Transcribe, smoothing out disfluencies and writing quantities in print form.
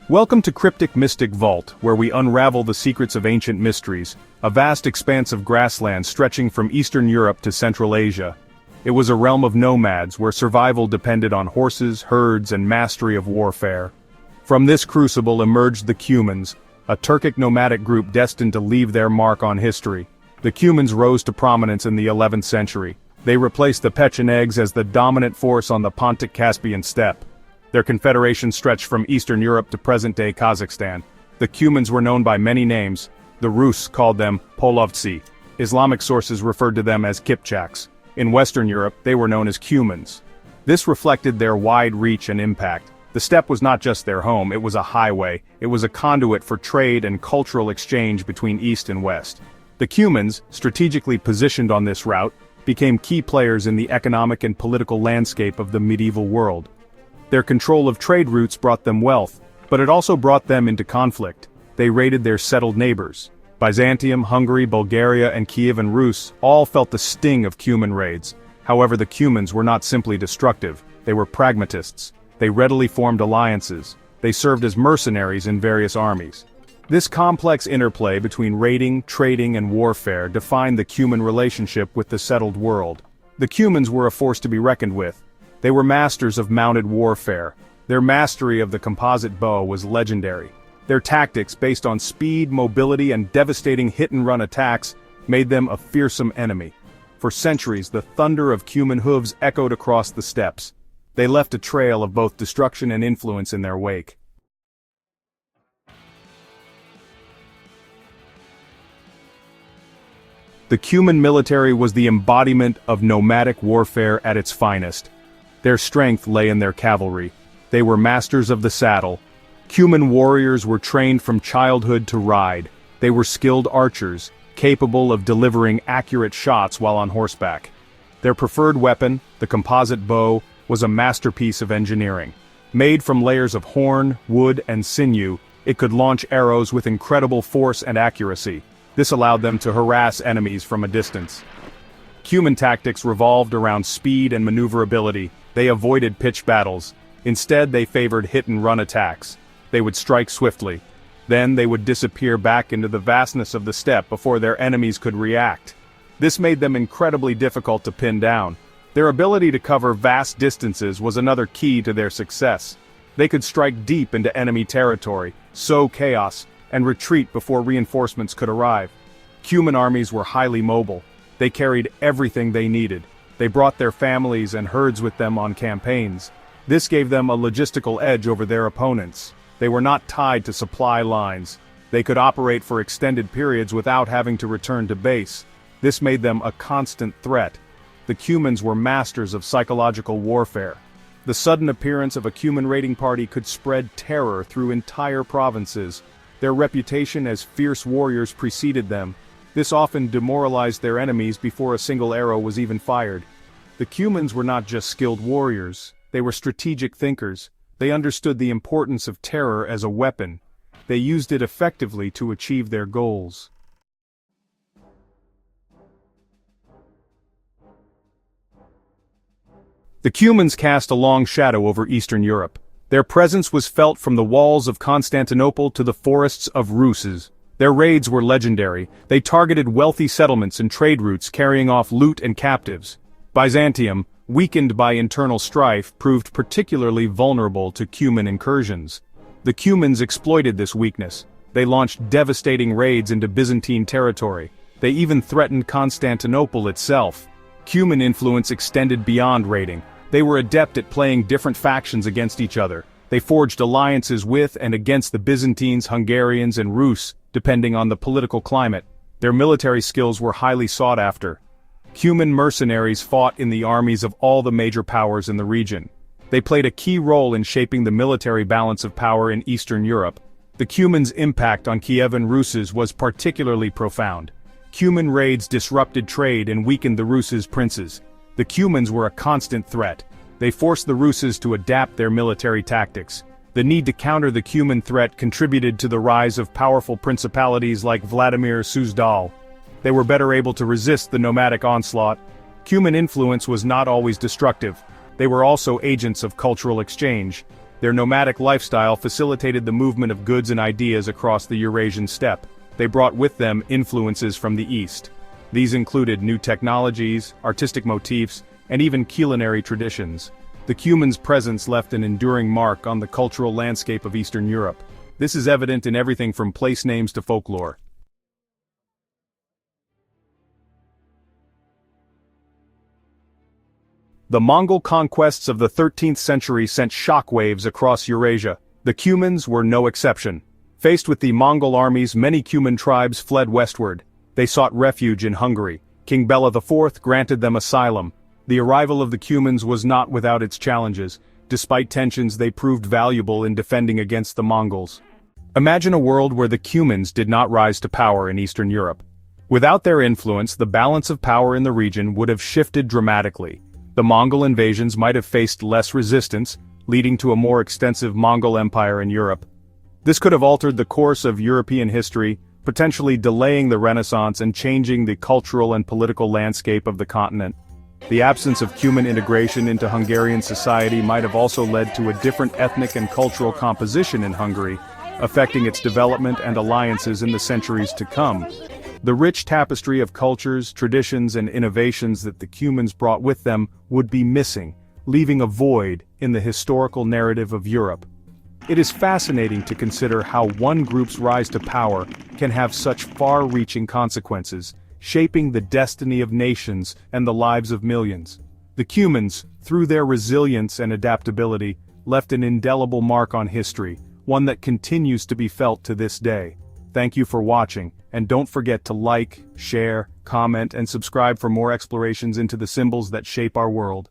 Welcome to Cryptic Mystic Vault, where we unravel the secrets of ancient mysteries, a vast expanse of grassland stretching from Eastern Europe to Central Asia. It was a realm of nomads where survival depended on horses, herds, and mastery of warfare. From this crucible emerged the Cumans, a Turkic nomadic group destined to leave their mark on history. The Cumans rose to prominence in the 11th century. They replaced the Pechenegs as the dominant force on the Pontic-Caspian steppe. Their confederation stretched from Eastern Europe to present-day Kazakhstan. The Cumans were known by many names. The Rus called them Polovtsy. Islamic sources referred to them as Kipchaks. In Western Europe, they were known as Cumans. This reflected their wide reach and impact. The steppe was not just their home, it was a highway. It was a conduit for trade and cultural exchange between East and West. The Cumans, strategically positioned on this route, became key players in the economic and political landscape of the medieval world. Their control of trade routes brought them wealth, but it also brought them into conflict. They raided their settled neighbors. Byzantium, Hungary, Bulgaria, and Kievan Rus all felt the sting of Cuman raids. However, the Cumans were not simply destructive, they were pragmatists. They readily formed alliances. They served as mercenaries in various armies. This complex interplay between raiding, trading, and warfare defined the Cuman relationship with the settled world. The Cumans were a force to be reckoned with. They were masters of mounted warfare. Their mastery of the composite bow was legendary. Their tactics, based on speed, mobility, and devastating hit-and-run attacks, made them a fearsome enemy. For centuries, the thunder of Cuman hooves echoed across the steppes. They left a trail of both destruction and influence in their wake. The Cuman military was the embodiment of nomadic warfare at its finest. Their strength lay in their cavalry. They were masters of the saddle. Cuman warriors were trained from childhood to ride. They were skilled archers, capable of delivering accurate shots while on horseback. Their preferred weapon, the composite bow, was a masterpiece of engineering. Made from layers of horn, wood, and sinew, it could launch arrows with incredible force and accuracy. This allowed them to harass enemies from a distance. Cuman tactics revolved around speed and maneuverability. They avoided pitched battles. Instead, they favored hit-and-run attacks. They would strike swiftly. Then they would disappear back into the vastness of the steppe before their enemies could react. This made them incredibly difficult to pin down. Their ability to cover vast distances was another key to their success. They could strike deep into enemy territory, sow chaos, and retreat before reinforcements could arrive. Cuman armies were highly mobile. They carried everything they needed. They brought their families and herds with them on campaigns. This gave them a logistical edge over their opponents. They were not tied to supply lines. They could operate for extended periods without having to return to base. This made them a constant threat. The Cumans were masters of psychological warfare. The sudden appearance of a Cuman raiding party could spread terror through entire provinces. Their reputation as fierce warriors preceded them. This often demoralized their enemies before a single arrow was even fired. The Cumans were not just skilled warriors, they were strategic thinkers. They understood the importance of terror as a weapon. They used it effectively to achieve their goals. The Cumans cast a long shadow over Eastern Europe. Their presence was felt from the walls of Constantinople to the forests of Rus. Their raids were legendary. They targeted wealthy settlements and trade routes, carrying off loot and captives. Byzantium, weakened by internal strife, proved particularly vulnerable to Cuman incursions. The Cumans exploited this weakness. They launched devastating raids into Byzantine territory. They even threatened Constantinople itself. Cuman influence extended beyond raiding. They were adept at playing different factions against each other. They forged alliances with and against the Byzantines, Hungarians, and Rus, depending on the political climate. Their military skills were highly sought after. Cuman mercenaries fought in the armies of all the major powers in the region. They played a key role in shaping the military balance of power in Eastern Europe. The Cumans' impact on Kievan Rus was particularly profound. Cuman raids disrupted trade and weakened the Rus' princes. The Cumans were a constant threat. They forced the Rus to adapt their military tactics. The need to counter the Cuman threat contributed to the rise of powerful principalities like Vladimir Suzdal. They were better able to resist the nomadic onslaught. Cuman influence was not always destructive. They were also agents of cultural exchange. Their nomadic lifestyle facilitated the movement of goods and ideas across the Eurasian steppe. They brought with them influences from the east. These included new technologies, artistic motifs, and even culinary traditions. The Cumans' presence left an enduring mark on the cultural landscape of Eastern Europe. This is evident in everything from place names to folklore. The Mongol conquests of the 13th century sent shockwaves across Eurasia. The Cumans were no exception. Faced with the Mongol armies, many Cuman tribes fled westward. They sought refuge in Hungary. King Bela IV granted them asylum. The arrival of the Cumans was not without its challenges. Despite tensions, they proved valuable in defending against the Mongols. Imagine a world where the Cumans did not rise to power in Eastern Europe. Without their influence, the balance of power in the region would have shifted dramatically. The Mongol invasions might have faced less resistance, leading to a more extensive Mongol empire in Europe. This could have altered the course of European history, potentially delaying the Renaissance and changing the cultural and political landscape of the continent. The absence of Cuman integration into Hungarian society might have also led to a different ethnic and cultural composition in Hungary, affecting its development and alliances in the centuries to come. The rich tapestry of cultures, traditions, and innovations that the Cumans brought with them would be missing, leaving a void in the historical narrative of Europe. It is fascinating to consider how one group's rise to power can have such far-reaching consequences, shaping the destiny of nations and the lives of millions. The Cumans, through their resilience and adaptability, left an indelible mark on history, one that continues to be felt to this day. Thank you for watching, and don't forget to like, share, comment, and subscribe for more explorations into the symbols that shape our world.